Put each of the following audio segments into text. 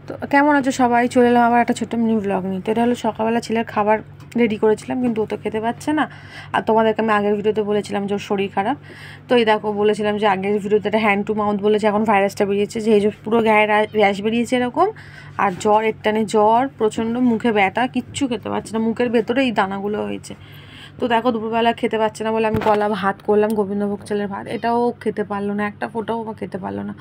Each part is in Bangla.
তো কেমন আছো সবাই? চলে এলাম আবার একটা ছোট্ট মিনি ব্লগ নিয়ে। তো এটা হলো সকালবেলা ছেলের খাবার রেডি করেছিলাম, কিন্তু ও তো খেতে পাচ্ছে না। আর তোমাদেরকে আমি আগের ভিডিওতে বলেছিলাম যে ওর শরীর খারাপ। তো এই দেখো, বলেছিলাম যে আগের ভিডিওতে একটা হ্যান্ড টু মাউথ বলেছে, এখন ভাইরাসটা বেরিয়েছে, যে এই যে পুরো গায়ে র্যাশ বেরিয়েছে এরকম। আর জ্বর, একটানে জ্বর, প্রচণ্ড মুখে ব্যথা, কিচ্ছু খেতে পারছে না, মুখের ভেতরে এই দানাগুলো হয়েছে। তো দেখো, দুপুরবেলা খেতে পাচ্ছে না বলে আমি গলা ভাত করলাম, গোবিন্দভোগ চালের ভাত, এটাও খেতে পারলো না, একটা ফোঁটাও খেতে পারলো না।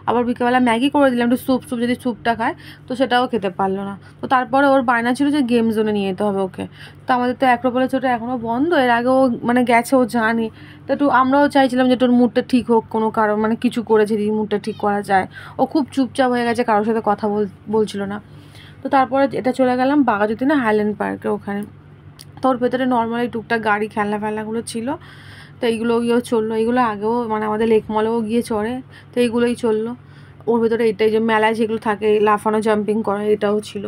আবার বিকেলবেলা ম্যাগি করে দিলাম, একটু স্যুপ যদি স্যুপটা খায়, তো সেটাও খেতে পারলো না। তো তারপরে ওর বায়না ছিল যে গেম জোনে নিয়ে যেতে হবে ওকে। তো আমাদের তো অ্যাক্রোপলিস ওটা এখনও বন্ধ, এর আগে ও মানে গেছে, ও জানে। তো একটু আমরাও চাইছিলাম যে তোর মুডটা ঠিক হোক, কোনো কারণ মানে কিছু করেছে যদি মুডটা ঠিক করা যায়। ও খুব চুপচাপ হয়ে গেছে, কারোর সাথে কথা বলছিল না। তো তারপরে এটা চলে গেলাম বাঘাযতীনে না, হাইল্যান্ড পার্কে ওখানে। তো ওর ভেতরে নর্মালি টুকটাক গাড়ি ফেলনাগুলো ছিল, তো এইগুলো গিয়েও চললো। এইগুলো আগেও মানে আমাদের লেক মলেও গিয়ে চড়ে, তো এইগুলোই চললো ওর ভেতরে। এটাই যে মেলায় যেগুলো থাকে লাফানো, জাম্পিং করা, এটাও ছিল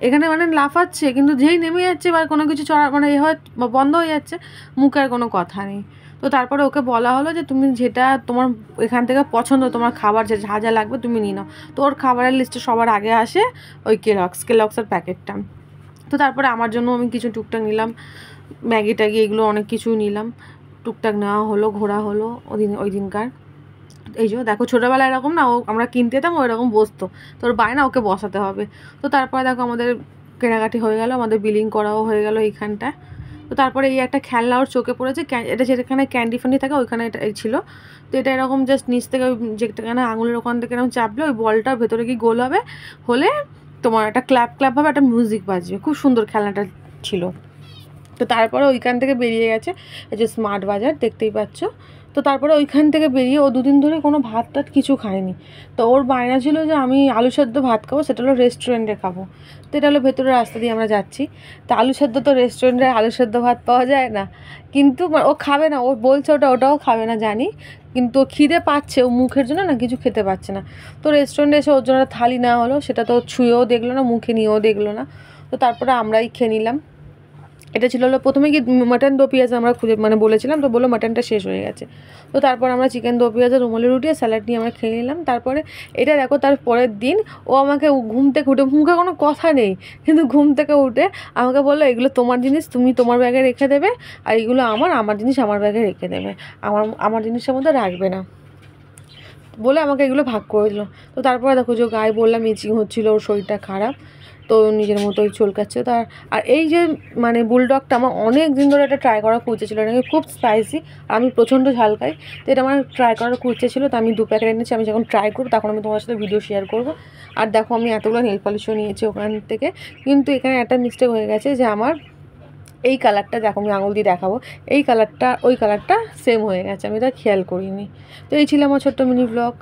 এখানে। মানে লাফাচ্ছে, কিন্তু যেই নেমে যাচ্ছে বা কোনো কিছু চড়া মানে এ হয় বন্ধ হয়ে যাচ্ছে, মুখে আর কোনো কথা নেই। তো তারপরে ওকে বলা হলো যে তুমি যেটা তোমার এখান থেকে পছন্দ, তোমার খাবার যে যা যা লাগবে তুমি নিয়ে নাও। তো ওর খাবারের লিস্টে সবার আগে আসে ওই কেলগসের প্যাকেটটা। তো তারপরে আমার জন্য আমি কিছু টুকটাক নিলাম, ম্যাগি ট্যাগি এগুলো অনেক কিছু নিলাম, টুকটাক নেওয়া হলো, ঘোরা হলো ওই দিনকার। এই যে দেখো, ছোটোবেলায় এরকম না, ও আমরা কিনতে যেতাম, ও এরকম বসতো, তোর বায়না ওকে বসাতে হবে। তো তারপরে দেখো আমাদের কেনাকাটি হয়ে গেল, আমাদের বিলিং করাও হয়ে গেল এইখানটায়। তো তারপরে এই একটা খেলনা ওর চোখে পড়েছে, এটা যেখানে ক্যান্ডি ফ্যান্ডি থাকে ওইখানে এটা ছিল। তো এটা এরকম জাস্ট নিচ থেকে ওই যেখানে আঙুলের ওখান থেকে এরকম চাপলে ওই বলটার ভেতরে কি গোল হবে, হলে তোমার একটা ক্ল্যাপ হবে, একটা মিউজিক বাজবে, খুব সুন্দর খেলনাটা ছিল। তো তারপরে ওইখান থেকে বেরিয়ে গেছে, এই যে স্মার্ট বাজার দেখতেই পাচ্ছ। তো তারপরে ওইখান থেকে বেরিয়ে ও দুদিন ধরে কোনো ভাত টাত কিছু খায়নি। তো ওর বায়না ছিল যে আমি আলু সেদ্ধ ভাত খাবো, সেটা হলো রেস্টুরেন্টে খাবো। তো এটা হলো ভেতরের রাস্তা দিয়ে আমরা যাচ্ছি। তো আলু সেদ্ধ তো রেস্টুরেন্টে আলু সেদ্ধ ভাত পাওয়া যায় না, কিন্তু ও খাবে না, ও বলছে ওটাও খাবে না জানি, কিন্তু খিদে পাচ্ছে, ও মুখের জন্য না কিছু খেতে পাচ্ছে না। তো রেস্টুরেন্টে এসে ওর জন্য থালি নেওয়া হলো, সেটা তো ছুঁয়েও দেখলো না, মুখে নিয়েও দেখলো না। তো তারপরে আমরাই খেয়ে নিলাম। এটা ছিল হলো প্রথমে কি মাটন দো পেঁয়াজ আমরা খুঁজে মানে বলেছিলাম, তো বললো মাটনটা শেষ হয়ে গেছে। তো তারপর আমরা চিকেন দো পেঁয়াজ, রুমালি রুটি আর স্যালাড নিয়ে আমরা খেয়ে নিলাম। তারপরে এটা দেখো, তার পরের দিন ও আমাকে ঘুম থেকে উঠে, মুখে কোনো কথা নেই কিন্তু ঘুম থেকে উঠে আমাকে বললো এগুলো তোমার জিনিস, তুমি তোমার ব্যাগে রেখে দেবে, আর এইগুলো আমার জিনিস আমার ব্যাগে রেখে দেবে, আমার জিনিসের মধ্যে রাখবে না, বলে আমাকে এগুলো ভাগ করে দিল। তো তারপরে দেখো যে গায়ে বললাম ইচিং হচ্ছিলো, ওর শরীরটা খারাপ, তো নিজের মতোই চলকাচ্ছে। তার আর এই যে মানে বুলডগটা আমার অনেক দিন ধরে এটা ট্রাই করার খুঁজে ছিল, এটাকে খুব স্পাইসি, আমি প্রচণ্ড ঝাল খাই, তো এটা আমার ট্রাই করার খুঁজে ছিল। তো আমি 2 প্যাকেট এনেছি, আমি যখন ট্রাই করবো তখন আমি তোমার সাথে ভিডিও শেয়ার করবো। আর দেখো আমি এতগুলো নেল পলিশও নিয়েছি ওখান থেকে, কিন্তু এখানে একটা মিস্টেক হয়ে গেছে যে আমার এই কালারটা দেখো, আমি আঙুল দিয়ে দেখাবো, এই কালারটা ওই কালারটা সেম হয়ে গেছে, আমি এটা খেয়াল করিনি। তো এই ছিল আমার ছোট্ট মিনি ব্লগ।